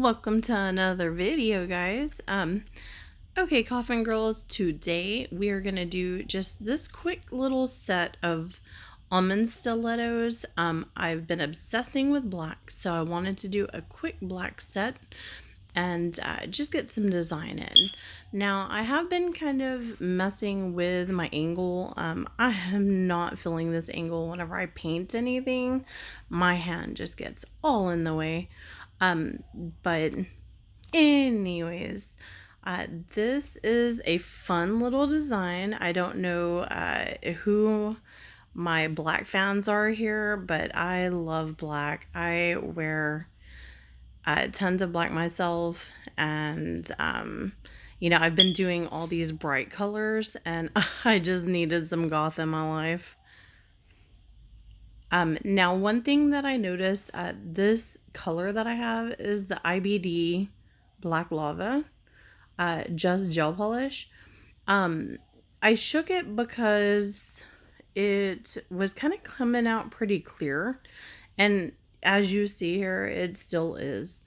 Welcome to another video, guys. Okay, Coffin Girls, today we are gonna do just this quick little set of almond stilettos. I've been obsessing with black, so I wanted to do a quick black set and just get some design in. Now, I have been kind of messing with my angle. I am not feeling this angle whenever I paint anything. My hand just gets all in the way. But anyways, this is a fun little design. I don't know who my black fans are here, but I love black. I wear tons of black myself, and you know, I've been doing all these bright colors, and I just needed some goth in my life. Now, one thing that I noticed, this color that I have is the IBD Black Lava, just gel polish. I shook it because it was kind of coming out pretty clear, and as you see here, it still is.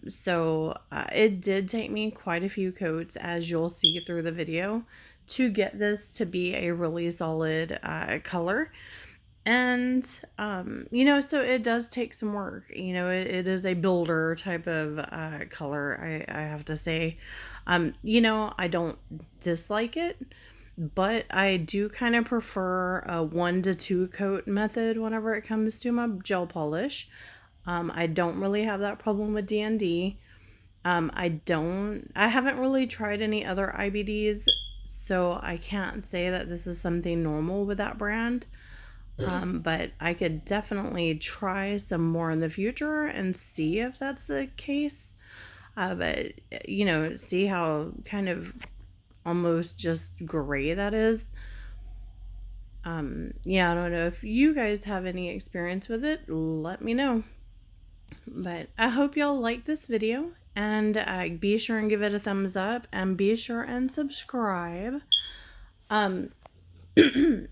So it did take me quite a few coats, as you'll see through the video, to get this to be a really solid color. And you know, so it does take some work. You know, it is a builder type of color, I have to say. You know, I don't dislike it, but I do kind of prefer a 1 to 2 coat method whenever it comes to my gel polish. I don't really have that problem with D&D. I haven't really tried any other IBDs, so I can't say that this is something normal with that brand. But I could definitely try some more in the future and see if that's the case. But, you know, see how kind of almost just gray that is. Yeah, I don't know if you guys have any experience with it. Let me know. But I hope y'all like this video, and be sure and give it a thumbs up, and be sure and subscribe.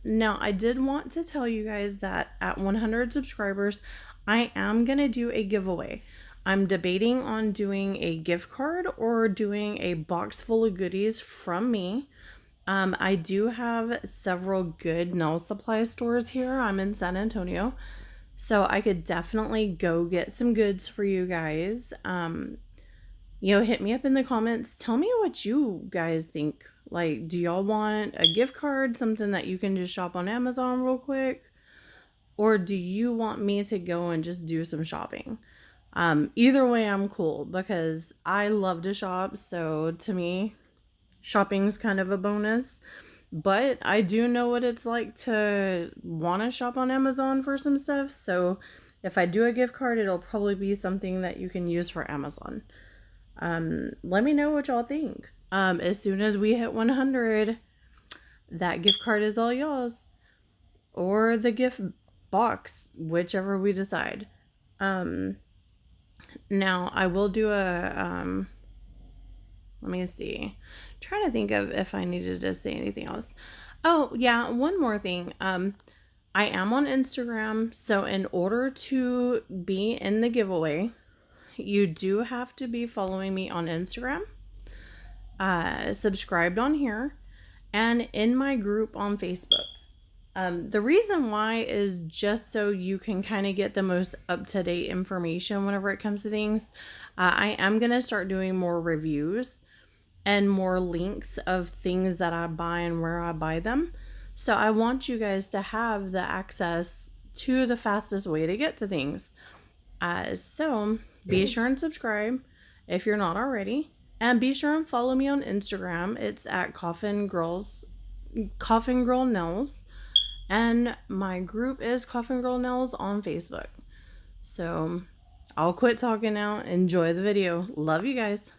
Now, I did want to tell you guys that at 100 subscribers, I am going to do a giveaway. I'm debating on doing a gift card or doing a box full of goodies from me. I do have several good nail supply stores here. I'm in San Antonio, so I could definitely go get some goods for you guys. You know, hit me up in the comments. Tell me what you guys think. Like, do y'all want a gift card, something that you can just shop on Amazon real quick? Or do you want me to go and just do some shopping? Either way, I'm cool, because I love to shop. So to me, shopping's kind of a bonus. But I do know what it's like to want to shop on Amazon for some stuff. So if I do a gift card, it'll probably be something that you can use for Amazon. Let me know what y'all think. As soon as we hit 100, that gift card is all y'all's, or the gift box, whichever we decide. Now I will do a, let me see, I'm trying to think of if I needed to say anything else. Oh yeah, one more thing. I am on Instagram, so in order to be in the giveaway, you do have to be following me on Instagram, subscribed on here, and in my group on Facebook. The reason why is just so you can kind of get the most up-to-date information whenever it comes to things. I am going to start doing more reviews and more links of things that I buy and where I buy them. So I want you guys to have the access to the fastest way to get to things. So be sure and subscribe if you're not already. And be sure and follow me on Instagram. It's at Coffingirlnails. And my group is Coffingirlnails on Facebook. So I'll quit talking now. Enjoy the video. Love you guys.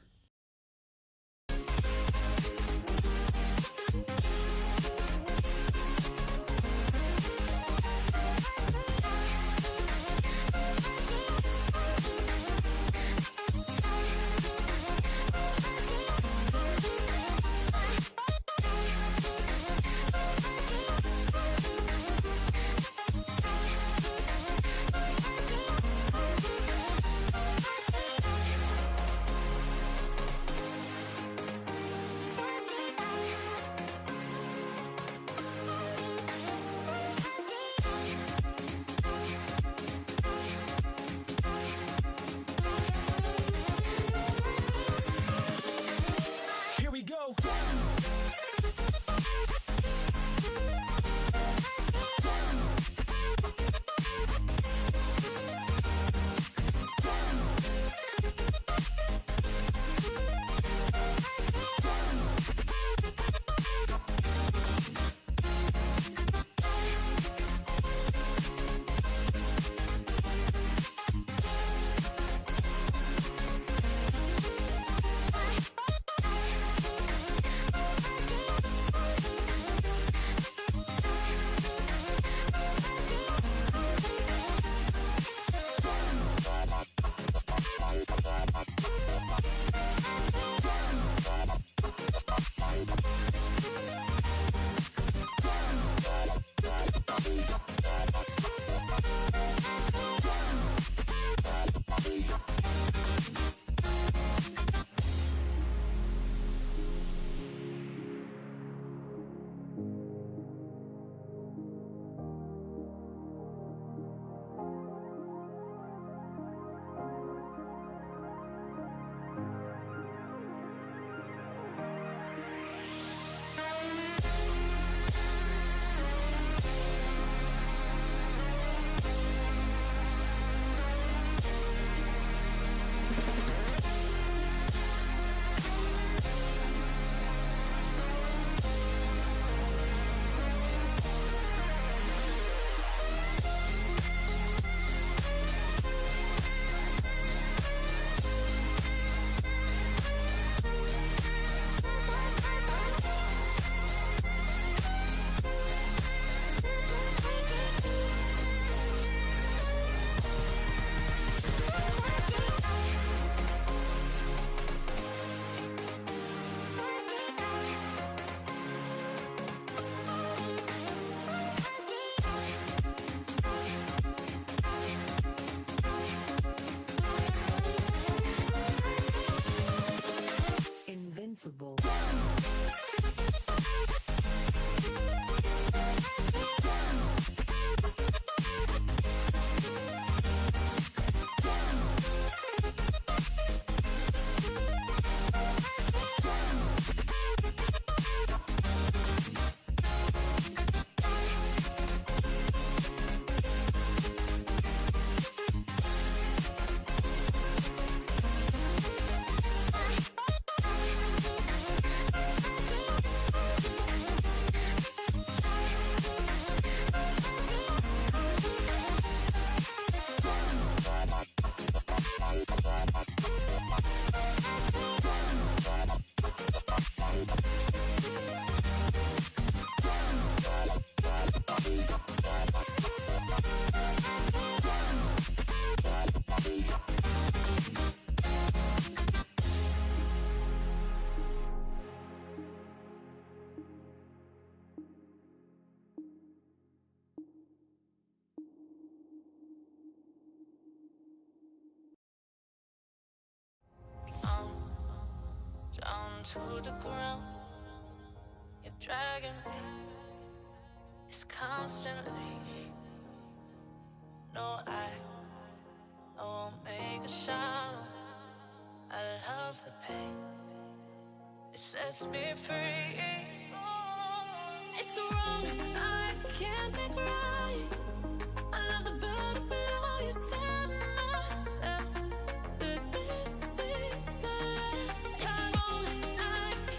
Invincible. Down to the ground, you're dragging me. It's constantly. No, I won't make a sound. I love the pain. It sets me free. It's wrong, I can't make right. I love the bird below you, tell myself that this is the last time. It's wrong, I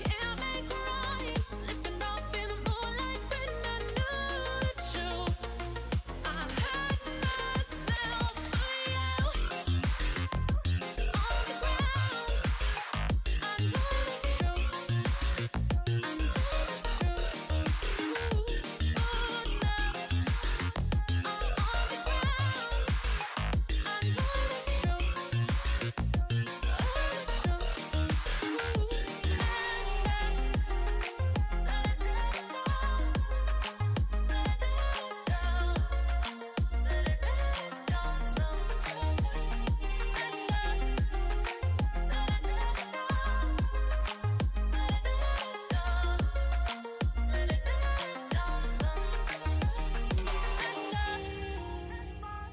can't make right. Slipping off in the moonlight when I knew the truth. I hurt myself for you. On the ground, I know the truth. I know the truth. Ooh, now I'm on the ground. I know the truth.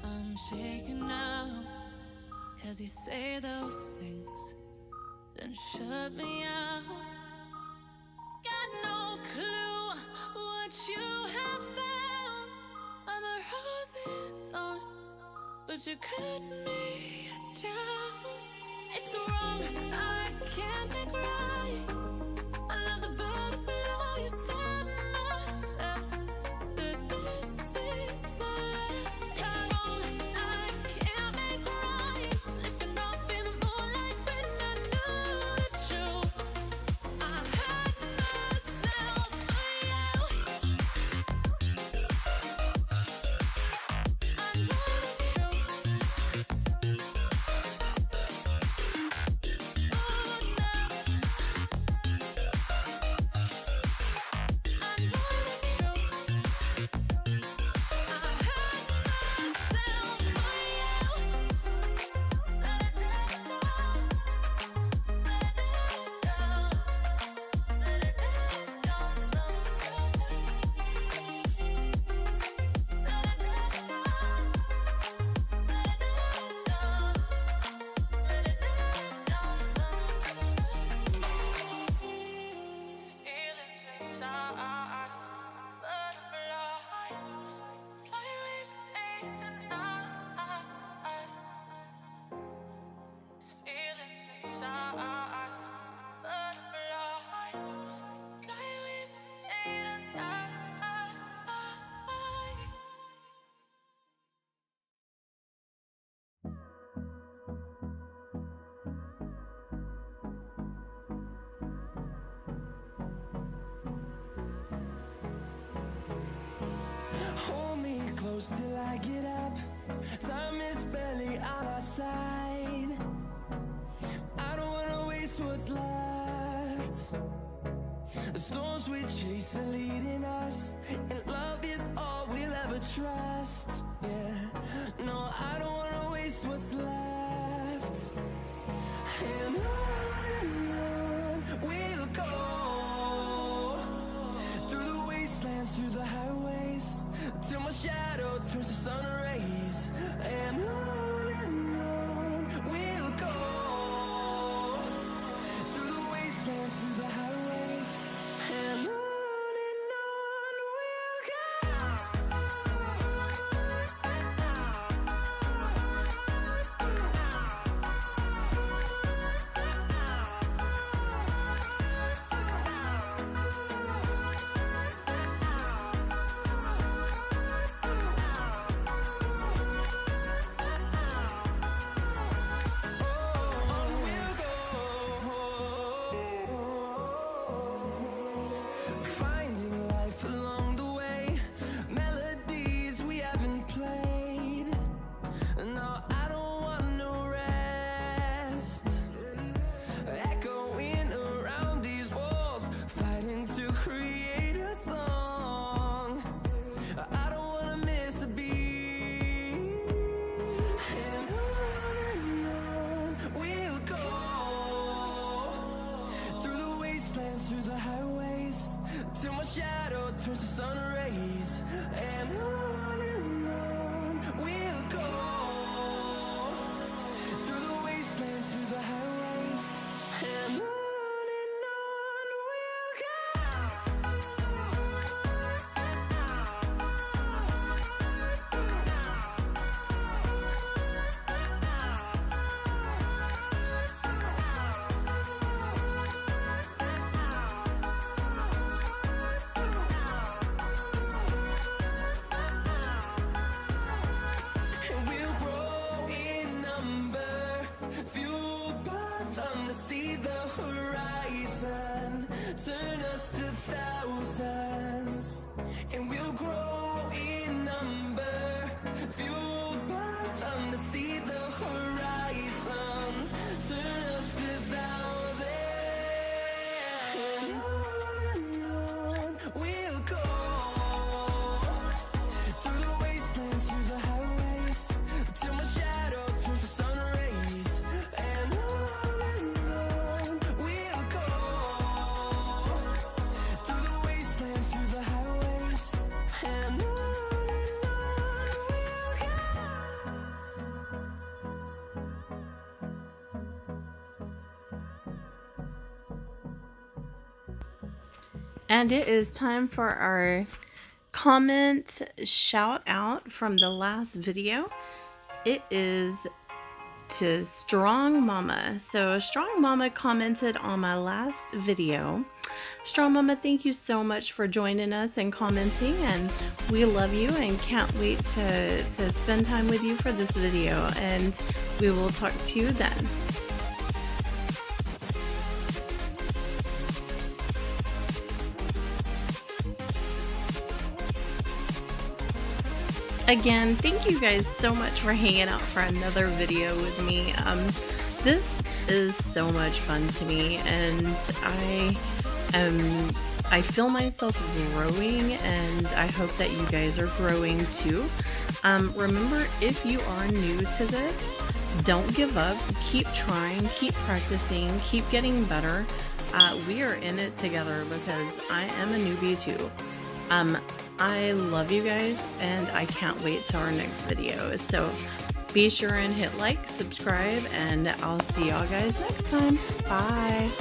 I'm shaking now, 'cause you say those things, then shut me out. you have found. I'm a rose in thorns, but you cut me down. It's wrong, I can't make right. I love the bird below you, said myself that this is the last time. It's wrong, I can't make right. Slipping off in the moonlight when I knew the truth. I hurt myself for you. I know the truth. Oh, Hold me close till I get up. Time is barely on our side. I don't wanna waste what's left. The storms we chase are leading us, and love is all we'll ever trust. Yeah, no, I don't wanna waste what's left. And on we'll go, through the wastelands, through the highways, till my shadow turns to sun rays. And on we'll go, through the wastelands, through the highways, and on we'll finding life along the way, melodies we haven't played. No, I don't want no rest. Echoing around these walls, fighting to create a song. I don't wanna miss a beat. And on we'll go, through the wastelands, through the highways, till my shadow turns to sun rays. And on we'll go, through the wastelands, through the highways, and on we'll and we'll grow in number, fueled by them to see the horizon, turn us to thousands. And we'll grow in number, fueled by them to see the horizon, turn us to thousands. And on we'll go, through the wastelands, through the highways, till my shadow turns to sun rays. And on we'll go, through the wastelands, through the highways, and on we'll go. And it is time for our comment shout out from the last video. It is to Strong Mama. So Strong Mama commented on my last video. Strong Mama, thank you so much for joining us and commenting, and we love you and can't wait to spend time with you for this video, and we will talk to you then. Again, thank you guys so much for hanging out for another video with me. This is so much fun to me, and I feel myself growing, and I hope that you guys are growing too. Remember, if you are new to this, don't give up. Keep trying, keep practicing, keep getting better. We are in it together because I am a newbie too. I love you guys, and I can't wait till our next video. So be sure and hit like, subscribe, and I'll see y'all guys next time. Bye.